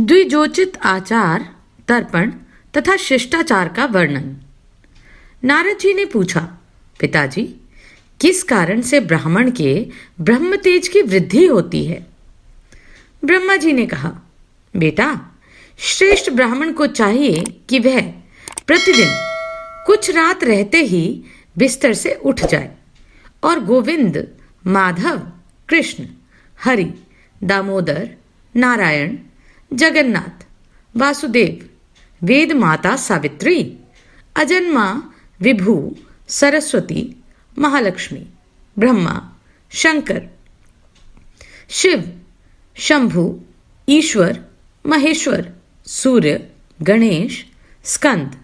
द्विजोचित आचार, तर्पण तथा शिष्टाचार का वर्णन। नारद जी ने पूछा, पिताजी, किस कारण से ब्राह्मण के ब्रह्म तेज की वृद्धि होती है? ब्रह्मा जी ने कहा, बेटा, श्रेष्ठ ब्राह्मण को चाहिए कि वह प्रतिदिन कुछ रात रहते ही बिस्तर से उठ जाए और गोविंद, माधव, कृष्ण, हरि, दामोदर, नारायण, जगन्नाथ, वासुदेव, वेद माता सावित्री, अजन्मा, विभु, सरस्वती, महालक्ष्मी, ब्रह्मा, शंकर, शिव, शंभु, ईश्वर, महेश्वर, सूर्य, गणेश, स्कंद,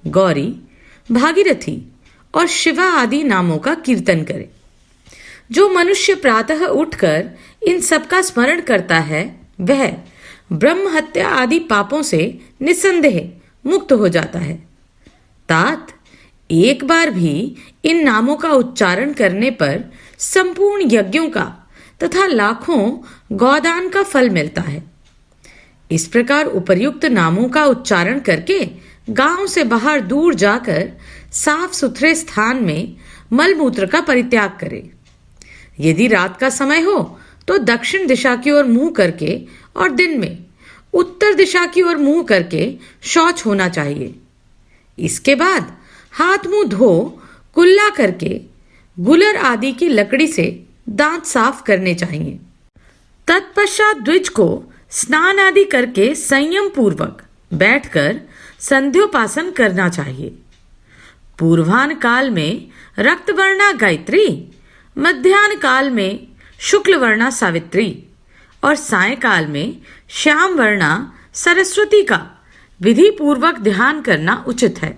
गौरी, भागीरथी और शिवा आदि नामों का कीर्तन करे। जो मनुष्य प्रातः उठकर इन सब का स्मरण करता है वह ब्रह्म हत्या आदि पापों से निसंदेह मुक्त हो जाता है। तात, एक बार भी इन नामों का उच्चारण करने पर संपूर्ण यज्ञों का तथा लाखों गौदान का फल मिलता है। इस प्रकार उपर्युक्त नामों का उच्चारण करके गांव से बाहर दूर जाकर साफ सुथरे स्थान में मलमूत्र का परित्याग करे। यदि रात का समय हो तो दक्षिण दिशा की ओर मुंह करके और दिन में उत्तर दिशा की ओर मुंह करके शौच होना चाहिए। इसके बाद हाथ मुंह धो कुल्ला करके गुलर आदि की लकड़ी से दांत साफ करने चाहिए। तत्पश्चात द्विज को स्नान आदि करके संयम पूर्वक बैठकर संध्योपासन करना चाहिए। पूर्वाह्न काल में रक्तवर्णा गायत्री, मध्याह्न काल में शुक्ल वर्णा सावित्री और सायंकाल में श्याम वर्णा सरस्वती का विधि पूर्वक ध्यान करना उचित है।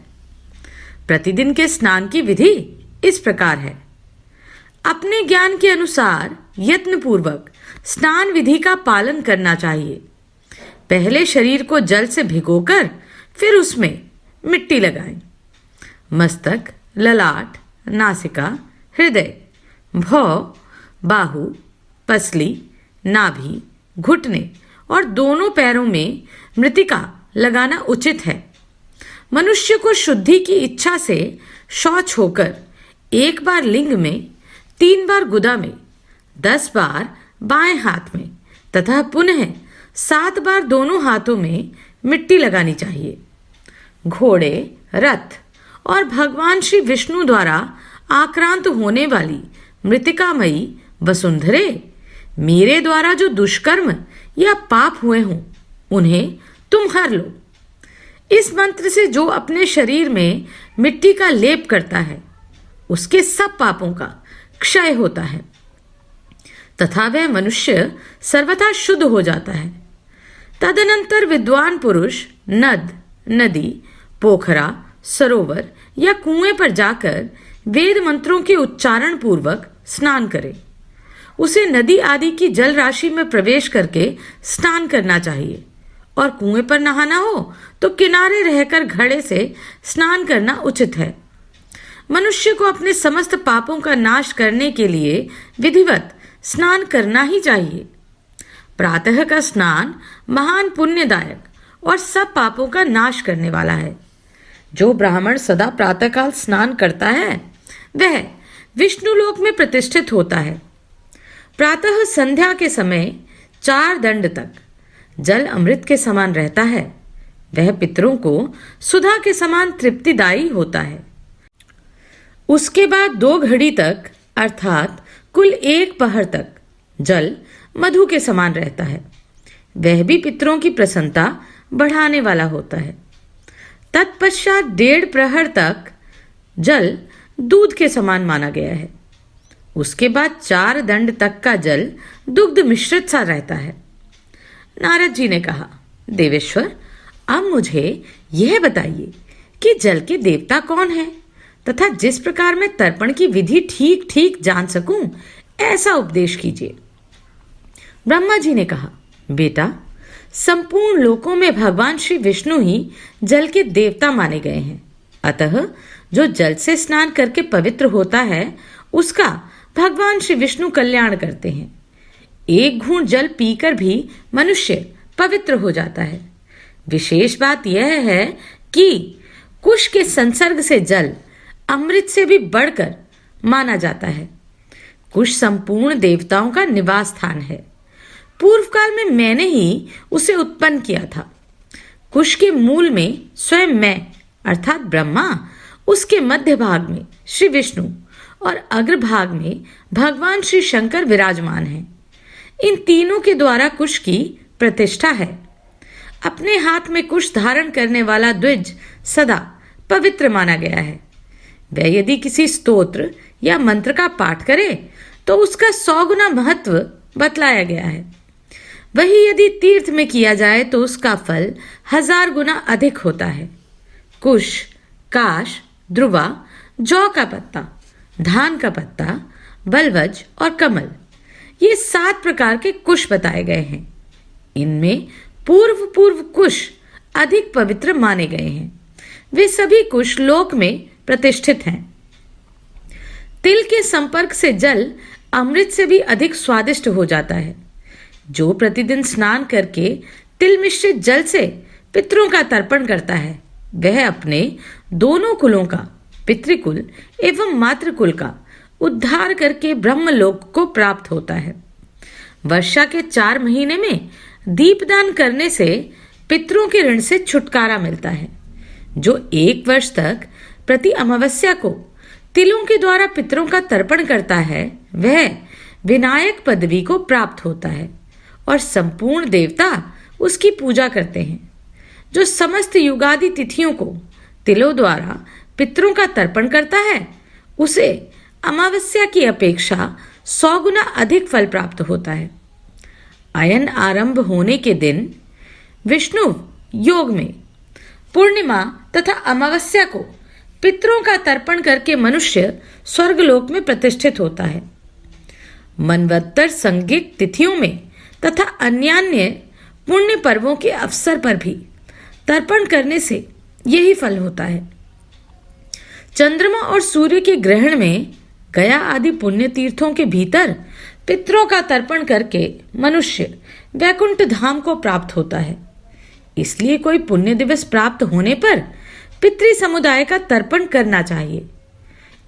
प्रतिदिन के स्नान की विधि इस प्रकार है। अपने ज्ञान के अनुसार यत्न पूर्वक स्नान विधि का पालन करना चाहिए। पहले शरीर को जल से भिगोकर फिर उसमें मिट्टी लगाएं। मस्तक, ललाट, नासिका, हृदय, भौं, बाहु, पसली, नाभि, घुटने और दोनों पैरों में मृतिका लगाना उचित है। मनुष्य को शुद्धि की इच्छा से शौच होकर 1 बार लिंग में, 3 बार गुदा में, 10 बार बाएं हाथ में तथा पुनः 7 बार दोनों हाथों में मिट्टी लगानी चाहिए। घोड़े, रथ और भगवान श्री विष्णु द्वारा आक्रांत होने वाली मृतिकामयी वसुंधरे, मेरे द्वारा जो दुष्कर्म या पाप हुए हों उन्हें तुम हर लो। इस मंत्र से जो अपने शरीर में मिट्टी का लेप करता है उसके सब पापों का क्षय होता है तथा वह मनुष्य सर्वथा शुद्ध हो जाता है। तदनंतर विद्वान पुरुष नद, नदी, पोखरा, सरोवर या कुएं पर जाकर वेद मंत्रों के उच्चारण पूर्वक स्नान करे। उसे नदी आदि की जल राशि में प्रवेश करके स्नान करना चाहिए और कुएं पर नहाना हो तो किनारे रहकर घड़े से स्नान करना उचित है। मनुष्य को अपने समस्त पापों का नाश करने के लिए विधिवत स्नान करना ही चाहिए। प्रातः का स्नान महान पुण्यदायक और सब पापों का नाश करने वाला है। जो ब्राह्मण सदा प्रातःकाल स्नान करता है वह विष्णु लोक में प्रतिष्ठित होता है। प्रातः संध्या के समय 4 दंड तक जल अमृत के समान रहता है। वह पितरों को सुधा के समान तृप्तिदायी होता है। उसके बाद 2 घड़ी तक अर्थात कुल 1 पहर तक जल मधु के समान रहता है। वह भी पितरों की प्रसन्नता बढ़ाने वाला होता है। तत्पश्चात 1.5 प्रहर तक जल दूध के समान माना गया है। उसके बाद 4 दंड तक का जल दुग्ध मिश्रित सा रहता है। नारद जी ने कहा, देवेश्वर, अब मुझे यह बताइए कि जल के देवता कौन है तथा जिस प्रकार मैं तर्पण की विधि ठीक ठीक जान सकूं ऐसा उपदेश कीजिए। ब्रह्मा जी ने कहा, बेटा, संपूर्ण लोकों में भगवान श्री विष्णु ही जल के देवता माने गए हैं। अतः जो जल से स्नान करके पवित्र होता है उसका भगवान श्री विष्णु कल्याण करते हैं। 1 घूंट जल पीकर भी मनुष्य पवित्र हो जाता है। विशेष बात यह है कि कुश के संसर्ग से जल अमृत से भी बढ़कर माना जाता है। कुश संपूर्ण देवताओं का निवास स्थान है। पूर्व काल में मैंने ही उसे उत्पन्न किया था। कुश के मूल में स्वयं मैं अर्थात ब्रह्मा, उसके मध्य भाग में श्री विष्णु और अग्रभाग में भगवान श्री शंकर विराजमान हैं। इन तीनों के द्वारा कुश की प्रतिष्ठा है। अपने हाथ में कुश धारण करने वाला द्विज सदा पवित्र माना गया है। वह यदि किसी स्तोत्र या मंत्र का पाठ करे तो उसका 100 गुना महत्व बतलाया गया है। वही यदि तीर्थ में किया जाए तो उसका फल 1000 गुना अधिक होता है। कुश, काश, ध्रुवा, जौ का पत्ता, धान का पत्ता, बलवज और कमल, ये 7 प्रकार के कुश बताए गए हैं। इनमें पूर्व कुश अधिक पवित्र माने गए हैं। वे सभी कुश लोक में प्रतिष्ठित हैं। तिल के संपर्क से जल अमृत से भी अधिक स्वादिष्ट हो जाता है। जो प्रतिदिन स्नान करके तिल मिश्रित जल से पितरों का तर्पण करता है, वह अपने दोनों कुलों का, पितृकुल एवं मातृकुल का उद्धार करके ब्रह्मलोक को प्राप्त होता है। वर्षा के 4 महीने में दीपदान करने से पितरों के ऋण से छुटकारा मिलता है। जो 1 वर्ष तक प्रति अमावस्या को तिलों के द्वारा पितरों का तर्पण करता है, वह विनायक पदवी को प्राप्त होता है और संपूर्ण देवता उसकी पूजा करते हैं। जो समस्त युगादि तिथियों को तिलों द्वारा पितरों का तर्पण करता है, उसे अमावस्या की अपेक्षा 100 गुना अधिक फल प्राप्त होता है। अयन आरंभ होने के दिन विष्णु योग में पूर्णिमा तथा अमावस्या को पितरों का तर्पण करके मनुष्य स्वर्गलोक में प्रतिष्ठित होता है। मनवत्तर संज्ञिक तिथियों में तथा अन्यान्य पुण्य पर्वों के अवसर पर भी तर्पण करने से यही फल होता है। चंद्रमा और सूर्य के ग्रहण में गया आदि पुण्य तीर्थों के भीतर पितरों का तर्पण करके मनुष्य वैकुंठ धाम को प्राप्त होता है। इसलिए कोई पुण्य दिवस प्राप्त होने पर पितृ समुदाय का तर्पण करना चाहिए।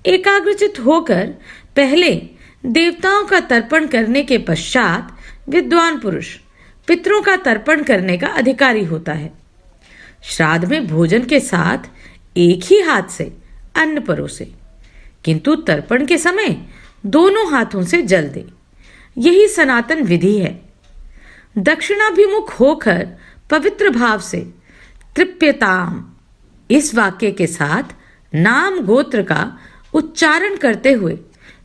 एकाग्रचित होकर पहले देवताओं का तर्पण करने के पश्चात विद्वान पुरुष पितरों का तर्पण करने का अधिकारी होता है। श्राद्ध में भोजन के साथ एक ही हाथ से अन्न परोसे, किंतु तर्पण के समय दोनों हाथों से जल दे। यही सनातन विधि है। दक्षिणाभिमुख होकर पवित्र भाव से तृप्यताम इस वाक्य के साथ नाम गोत्र का उच्चारण करते हुए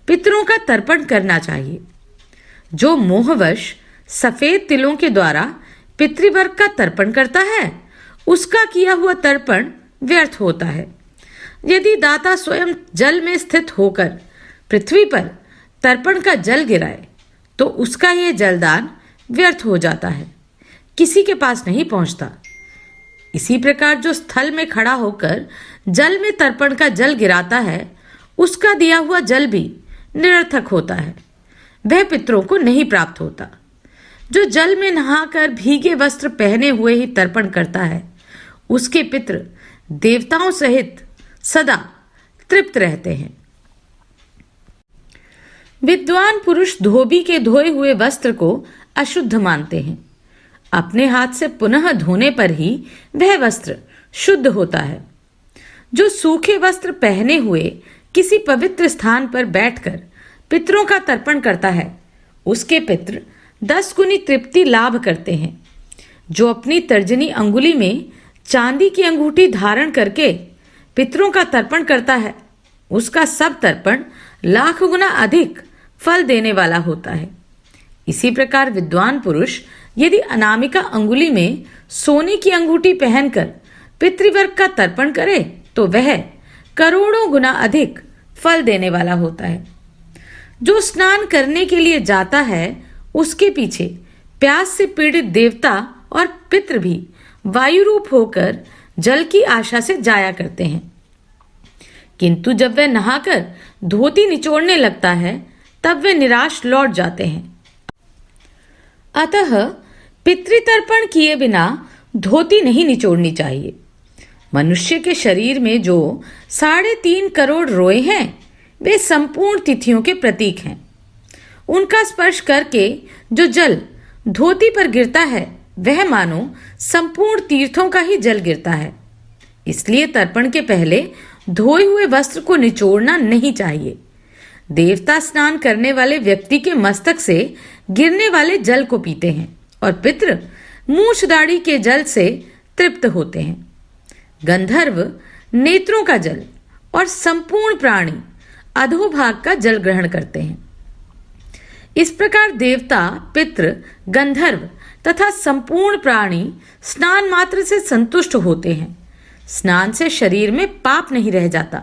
पितरों का तर्पण करना चाहिए। जो मोहवश सफेद तिलों के द्वारा पितृवर्ग का तर्पण करता है, उसका किया हुआ तर्पण व्यर्थ होता है। यदि दाता स्वयं जल में स्थित होकर पृथ्वी पर तर्पण का जल गिराए तो उसका यह जलदान व्यर्थ हो जाता है, किसी के पास नहीं पहुंचता। इसी प्रकार जो स्थल में खड़ा होकर जल में तर्पण का जल गिराता है, उसका दिया हुआ जल भी निरर्थक होता है, वह पितरों को नहीं प्राप्त होता। जो जल में नहाकर भीगे वस्त्र पहने हुए ही तर्पण करता है, उसके पितृ देवताओं सहित सदा तृप्त रहते हैं। विद्वान पुरुष धोबी के धोए हुए वस्त्र को अशुद्ध मानते हैं। अपने हाथ से पुनः धोने पर ही वह वस्त्र शुद्ध होता है। जो सूखे वस्त्र पहने हुए किसी पवित्र स्थान पर बैठकर पितरों का तर्पण करता है, उसके पितृ 10 गुनी तृप्ति लाभ करते हैं। जो अपनी तर्जनी अंगुली में चांदी की अंगूठी धारण करके पितरों का तर्पण करता है, उसका सब तर्पण लाख गुना अधिक फल देने वाला होता है। इसी प्रकार विद्वान पुरुष यदि अनामिका अंगुली में सोने की अंगूठी पहनकर पितृवर्ग का तर्पण करे तो वह करोड़ों गुना अधिक फल देने वाला होता है। जो स्नान करने के लिए जाता है, उसके पीछे प्यास से पीड़ित देवता और पितृ भी वायु रूप होकर जल की आशा से जाया करते हैं, किंतु जब वह नहाकर धोती निचोड़ने लगता है, तब वे निराश लौट जाते हैं। अतः पितृतर्पण किए बिना धोती नहीं निचोड़नी चाहिए। मनुष्य के शरीर में जो 3.5 करोड़ रोए हैं वे संपूर्ण तिथियों के प्रतीक हैं। उनका स्पर्श करके जो जल धोती पर गिरता है वह मानो संपूर्ण तीर्थों का ही जल गिरता है। इसलिए तर्पण के पहले धोए हुए वस्त्र को निचोड़ना नहीं चाहिए। देवता स्नान करने वाले व्यक्ति के मस्तक से गिरने वाले जल को पीते हैं और पितृ मूछ दाढ़ी के जल से तृप्त होते हैं। गंधर्व नेत्रों का जल और संपूर्ण प्राणी अधोभाग का जल ग्रहण करते हैं। इस प्रकार देवता, पितृ, गंधर्व तथा संपूर्ण प्राणी स्नान मात्र से संतुष्ट होते हैं। स्नान से शरीर में पाप नहीं रह जाता।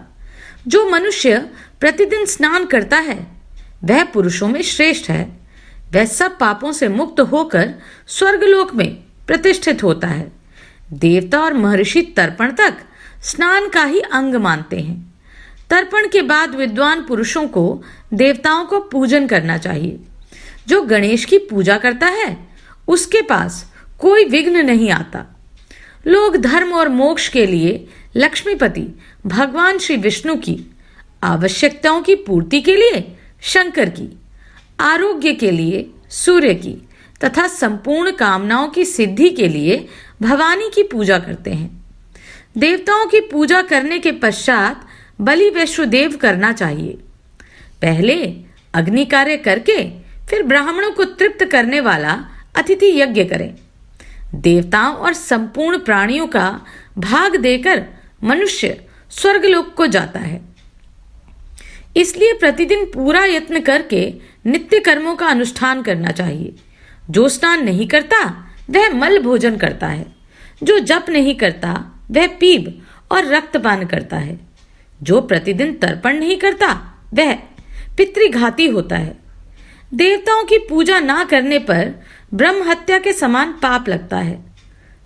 जो मनुष्य प्रतिदिन स्नान करता है वह पुरुषों में श्रेष्ठ है। वह सब पापों से मुक्त होकर स्वर्गलोक में प्रतिष्ठित होता है। देवता और महर्षि तर्पण तक स्नान का ही अंग मानते हैं। तर्पण के बाद विद्वान पुरुषों को देवताओं को पूजन करना चाहिए। जो गणेश की पूजा करता है उसके पास कोई विघ्न नहीं आता। लोग धर्म और मोक्ष के लिए लक्ष्मीपति भगवान श्री विष्णु की, आवश्यकताओं की पूर्ति के लिए शंकर की, आरोग्य के लिए सूर्य की तथा संपूर्ण कामनाओं की सिद्धि के लिए भवानी की पूजा करते हैं। देवताओं की पूजा करने के पश्चात बलि वैश्वदेव करना चाहिए। पहले अग्नि कार्य करके फिर ब्राह्मणों को तृप्त करने वाला अतिथि यज्ञ करें। देवताओं और संपूर्ण प्राणियों का भाग देकर मनुष्य स्वर्गलोक को जाता है। इसलिए प्रतिदिन पूरा यत्न करके नित्य कर्मों का अनुष्ठान करना चाहिए। जो स्नान नहीं करता वह मल भोजन करता है। जो जप नहीं करता वह पीब और रक्तपान करता है। जो प्रतिदिन तर्पण नहीं करता वह पितृघाती होता है। देवताओं की पूजा ना करने पर ब्रह्म हत्या के समान पाप लगता है।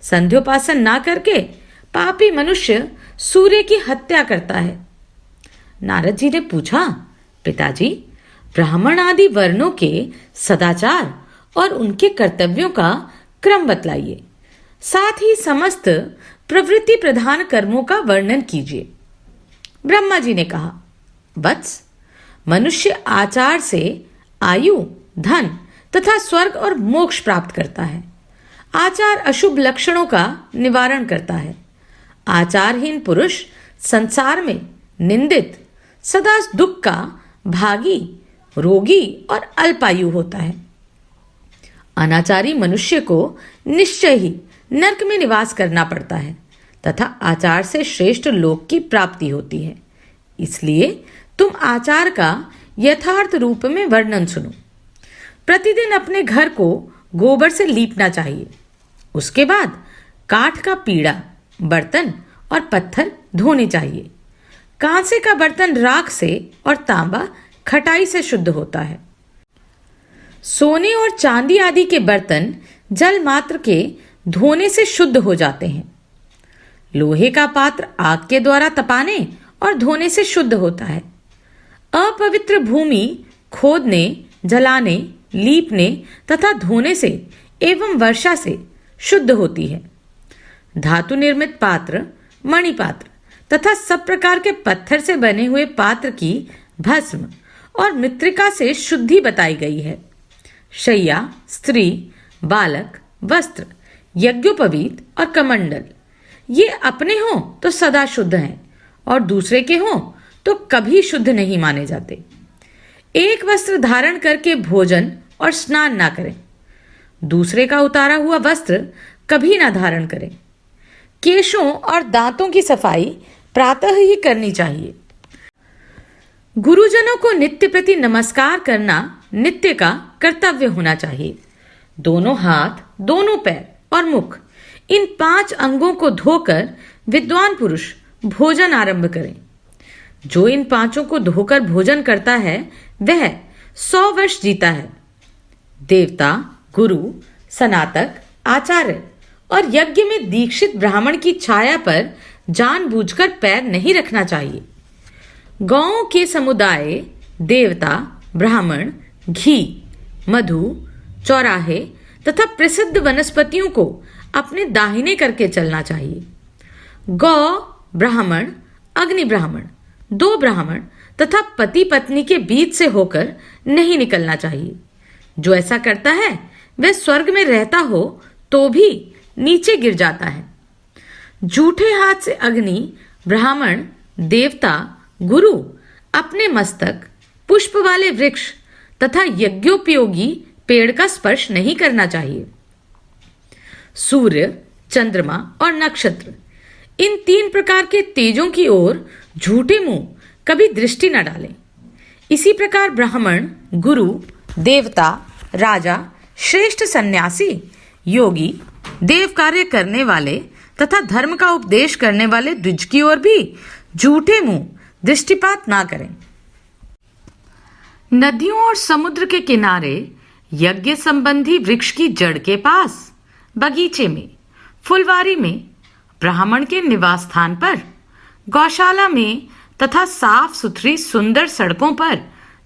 संध्योपासन ना करके पापी मनुष्य सूर्य की हत्या करता है। नारद जी ने पूछा, पिताजी, ब्राह्मण आदि वर्णों के सदाचार और उनके कर्तव्यों का क्रम बतलाइए। साथ ही समस्त प्रवृत्ति प्रधान कर्मों का वर्णन कीजिए। ब्रह्मा जी ने कहा, वत्स, मनुष्य आचार से आयु, धन तथा स्वर्ग और मोक्ष प्राप्त करता है। आचार अशुभ लक्षणों का निवारण करता है। आचारहीन पुरुष संसार में निंदित, सदा दुख का भागी, रोगी और अल्पायु होता है। अनाचारी मनुष्य को निश्चय ही नरक में निवास करना पड़ता है तथा आचार से श्रेष्ठ लोक की प्राप्ति होती है। इसलिए तुम आचार का यथार्थ रूप में वर्णन सुनो। प्रतिदिन अपने घर को गोबर से लीपना चाहिए। उसके बाद काठ का पीड़ा, बर्तन और पत्थर धोने चाहिए। कांसे का बर्तन राख से और तांबा खटाई से शुद्ध होता है। सोने और चांदी आदि के बर्तन जल मात्र के धोने से शुद्ध हो जाते हैं। लोहे का पात्र आग के द्वारा तपाने और धोने से शुद्ध होता है। अपवित्र भूमि खोदने, जलाने, लीपने तथा धोने से एवं वर्षा से शुद्ध होती है। धातु निर्मित पात्र, मणिपात्र तथा सब प्रकार के पत्थर से बने हुए पात्र की भस्म और मृत्तिका से शुद्धि बताई गई है। शैया, स्त्री, बालक, वस्त्र, यज्ञोपवीत और कमंडल ये अपने हों तो सदा शुद्ध हैं और दूसरे के हों तो कभी शुद्ध नहीं माने जाते। एक वस्त्र धारण करके भोजन और स्नान ना करें। दूसरे का उतारा हुआ वस्त्र कभी ना धारण करें। केशों और दांतों की सफाई प्रातः ही करनी चाहिए। गुरुजनों को नित्य प्रति नमस्कार करना नित्य का कर्तव्य होना चाहिए। दोनों हाथ, दोनों पैर और मुख, इन 5 अंगों को धोकर विद्वान पुरुष भोजन आरंभ करें। जो इन 5 को धोकर भोजन करता है वह 100 वर्ष जीता है। देवता, गुरु, सनातक, आचार्य और यज्ञ में दीक्षित ब्राह्मण की छाया पर जानबूझकर पैर नहीं रखना चाहिए। गौओं के समुदाय, देवता, ब्राह्मण, घी, मधु, चौराहे तथा प्रसिद्ध वनस्पतियों को अपने दाहिने करके चलना चाहिए। गौ ब्राह्मण, अग्नि ब्राह्मण, दो ब्राह्मण तथा पति पत्नी के बीच से होकर नहीं निकलना चाहिए। जो ऐसा करता है वह स्वर्ग में रहता हो तो भी नीचे गिर जाता है। झूठे हाथ से अग्नि, ब्राह्मण, देवता, गुरु अपने मस्तक, पुष्प वाले वृक्ष तथा यज्ञोपयोगी पेड़ का स्पर्श नहीं करना चाहिए। सूर्य, चंद्रमा और नक्षत्र, इन 3 प्रकार के तेजों की ओर झूठे मुंह कभी दृष्टि न डालें। इसी प्रकार ब्राह्मण, गुरु, देवता, राजा, श्रेष्ठ सन्यासी, योगी, देव कार्य करने वाले तथा धर्म का उपदेश करने वाले द्विज की ओर भी झूठे मुंह दृष्टिपात ना करें। नदियों और समुद्र के किनारे, यज्ञ संबंधी वृक्ष की जड़ के पास, बगीचे में, फुलवारी में, ब्राह्मण के निवास स्थान पर, गौशाला में तथा साफ सुथरी सुंदर सड़कों पर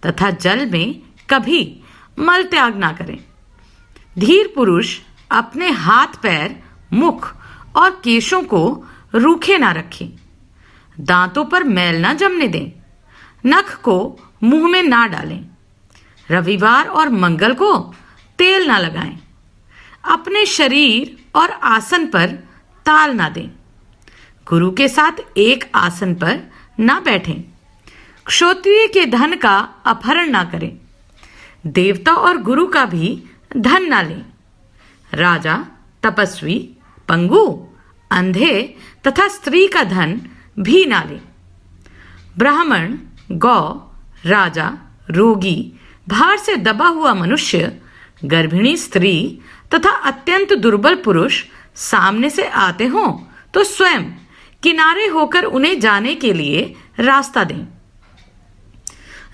तथा जल में कभी मल त्याग ना करें। धीर पुरुष अपने हाथ पैर, मुख और केशों को रूखे ना रखें। दांतों पर मैल ना जमने दें। नख को मुंह में ना डालें। रविवार और मंगल को तेल ना लगाएं। अपने शरीर और आसन पर ताल ना दें। गुरु के साथ एक आसन पर ना बैठें। क्षत्रिय के धन का अपहरण ना करें। देवता और गुरु का भी धन ना लें। राजा, तपस्वी, पंगु, अंधे तथा स्त्री का धन भी ना लें। ब्राह्मण, गौ, राजा, रोगी, भार से दबा हुआ मनुष्य, गर्भिणी स्त्री तथा अत्यंत दुर्बल पुरुष सामने से आते हों तो स्वयं किनारे होकर उन्हें जाने के लिए रास्ता दें।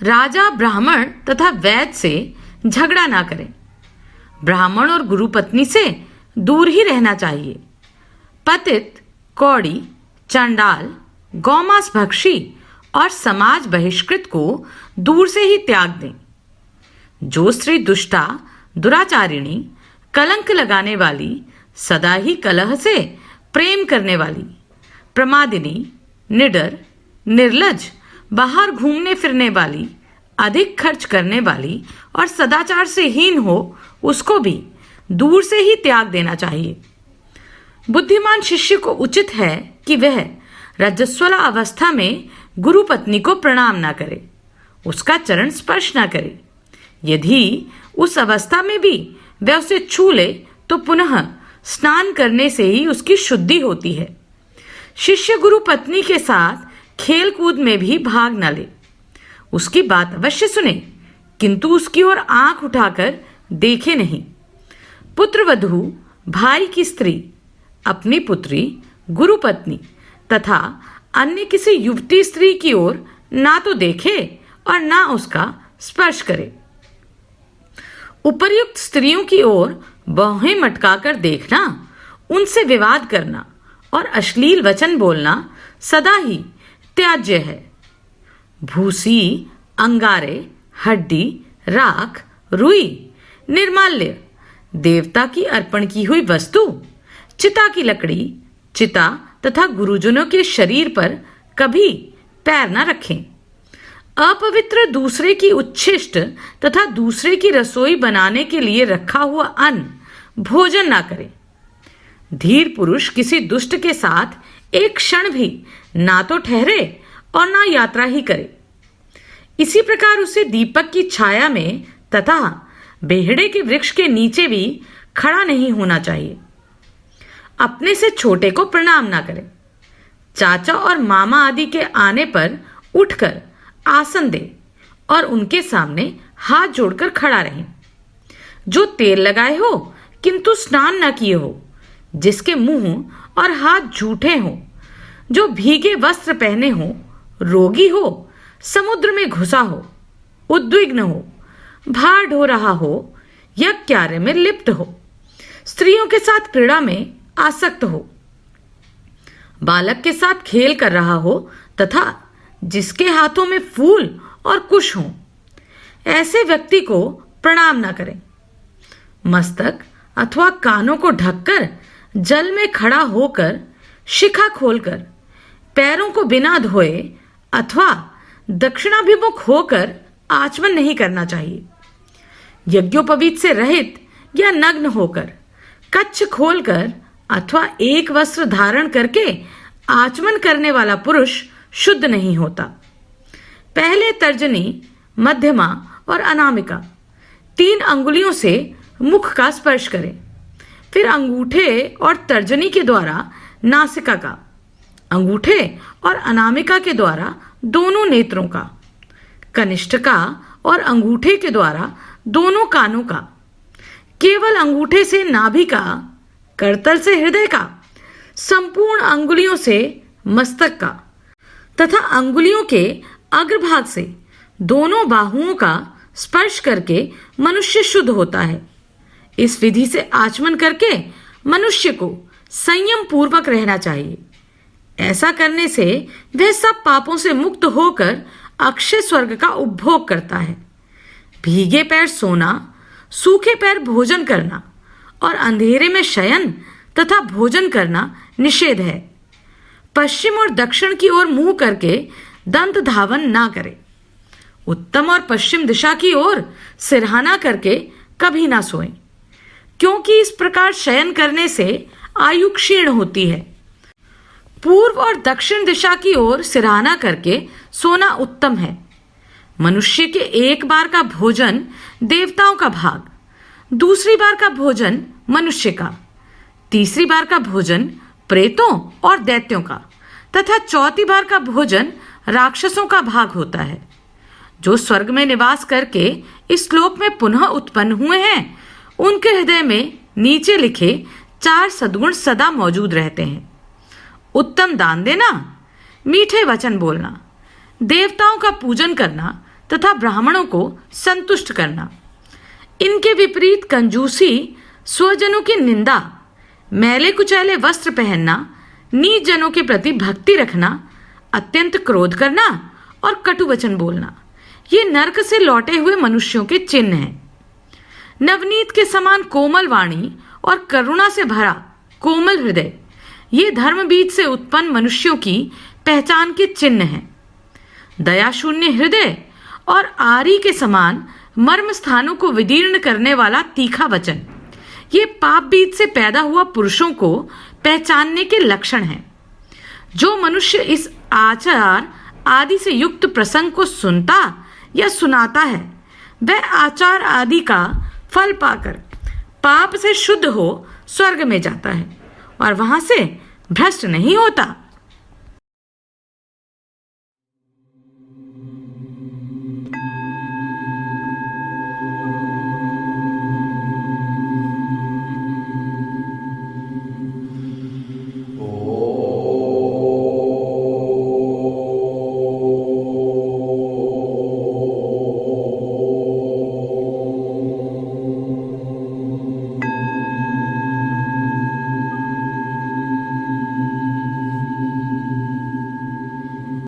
राजा, ब्राह्मण तथा वैद्य से झगड़ा ना करें। ब्राह्मण और गुरु पत्नी से दूर ही रहना चाहिए। पतित, कौड़ी, चंडाल, गौमांस भक्षी और समाज बहिष्कृत को दूर से ही त्याग दें। जो स्त्री दुष्टा, दुराचारिणी, कलंक लगाने वाली, सदा ही कलह से प्रेम करने वाली, प्रमादिनी, निडर, निर्लज, बाहर घूमने फिरने वाली, अधिक खर्च करने वाली और सदाचार से हीन हो, उसको भी दूर से ही त्याग देना चाहिए। बुद्धिमान शिष्य को उचित है कि वह रजस्वला अवस्था में गुरु पत्नी को प्रणाम ना करे, उसका चरण स्पर्श ना करे। यदि उस अवस्था में भी वह उसे छू ले तो पुनः स्नान करने से ही उसकी शुद्धि होती है। शिष्य गुरु पत्नी के साथ खेल कूद में भी भाग न ले। उसकी बात अवश्य सुने, किंतु उसकी ओर आंख उठाकर देखे नहीं। पुत्र वधू, भाई की स्त्री, अपनी पुत्री, गुरु पत्नी तथा अन्य किसी युवती स्त्री की ओर ना तो देखे और ना उसका स्पर्श करे। उपर्युक्त स्त्रियों की ओर बाहें मटकाकर देखना, उनसे विवाद करना और अश्लील वचन बोलना सदा ही त्याज्य है। भूसी, अंगारे, हड्डी, राख, रुई, निर्माल्य, देवता की अर्पण की हुई वस्तु, चिता की लकड़ी, चिता तथा गुरुजनों के शरीर पर कभी पैर न रखें। अपवित्र दूसरे की उच्छिष्ट तथा दूसरे की रसोई बनाने के लिए रखा हुआ अन्न भोजन ना करें। धीर पुरुष किसी दुष्ट के साथ एक क्षण भी ना तो ठहरे और ना यात्रा ही करे। इसी प्रकार उसे दीपक की छाया में तथा बेहड़े के वृक्ष के नीचे भी खड़ा नहीं होना चाहिए। अपने से छोटे को प्रणाम ना करें। चाचा और मामा आदि के आने पर उठकर आसन दे और उनके सामने हाथ जोड़कर खड़ा रहे। जो तेल लगाए हो किंतु स्नान न किए हो, जिसके मुंह और हाथ झूठे हो, जो भीगे वस्त्र पहने हो, रोगी हो, समुद्र में घुसा हो, उद्विग्न हो, भार ढो रहा हो या कार्य में लिप्त हो, स्त्रियों के साथ क्रीड़ा में आसक्त हो, बालक के साथ खेल कर रहा हो तथा जिसके हाथों में फूल और कुश हो, ऐसे व्यक्ति को प्रणाम न करें। मस्तक, अथवा कानों को ढककर जल में खड़ा होकर शिखा खोलकर पैरों को बिना धोए अथवा दक्षिणाभिमुख होकर आचमन नहीं करना चाहिए। यज्ञोपवीत से रहित या नग्न होकर कच्छ खोलकर अथवा एक वस्त्र धारण करके आचमन करने वाला पुरुष शुद्ध नहीं होता। पहले तर्जनी, मध्यमा और अनामिका 3 अंगुलियों से मुख का स्पर्श करें। फिर अंगूठे और तर्जनी के द्वारा नासिका का, अंगूठे और अनामिका के द्वारा दोनों नेत्रों का, कनिष्ठिका और अंगूठे के द्वारा दोनों कानों का, केवल अंगूठे से नाभि का, करतल से हृदय का, संपूर्ण अंगुलियों से मस्तक का तथा अंगुलियों के अग्रभाग से दोनों बाहुओं का स्पर्श करके मनुष्य शुद्ध होता है। इस विधि से आचमन करके मनुष्य को संयम पूर्वक रहना चाहिए। ऐसा करने से वह सब पापों से मुक्त होकर अक्षय स्वर्ग का उपभोग करता है। भीगे पैर सोना, सूखे पैर भोजन करना और अंधेरे में शयन तथा भोजन करना निषेध है। पश्चिम और दक्षिण की ओर मुंह करके दंत धावन ना करे। उत्तम और पश्चिम दिशा की ओर सिरहाना करके कभी ना सोएं, क्योंकि इस प्रकार शयन करने से आयु क्षीण होती है। पूर्व और दक्षिण दिशा की ओर सिरहाना करके सोना उत्तम है। मनुष्य के एक बार का भोजन देवताओं का भाग, दूसरी बार का भोजन मनुष्य का, तीसरी बार का भोजन प्रेतों और दैत्यों का तथा चौथी बार का भोजन राक्षसों का भाग होता है। जो स्वर्ग में निवास करके इस श्लोक में पुनः उत्पन्न हुए हैं, उनके हृदय में नीचे लिखे 4 सद्गुण सदा मौजूद रहते हैं। उत्तम दान देना, मीठे वचन बोलना, देवताओं का पूजन करना तथा ब्राह्मणों को संतुष्ट करना। इनके विपरीत कंजूसी, स्वजनों की निंदा, मैले कुचैले वस्त्र पहनना, नीच जनों के प्रति भक्ति रखना, अत्यंत क्रोध करना और कटु वचन बोलना, ये नरक से लौटे हुए मनुष्यों के चिन्ह हैं। नवनीत के समान कोमल वाणी और करुणा से भरा कोमल हृदय, ये धर्म बीज से उत्पन्न मनुष्यों की पहचान के चिन्ह हैं। दयाशून्य हृदय और आरी के समान मर्म स्थानों को विदीर्ण करने वाला तीखा वचन, ये पाप बीज से पैदा हुआ पुरुषों को पहचानने के लक्षण हैं। जो मनुष्य इस आचार आदि से युक्त प्रसंग को सुनता या सुनाता है, वह आचार आदि का फल पाकर पाप से शुद्ध हो स्वर्ग में जाता है और वहां से भ्रष्ट नहीं होता।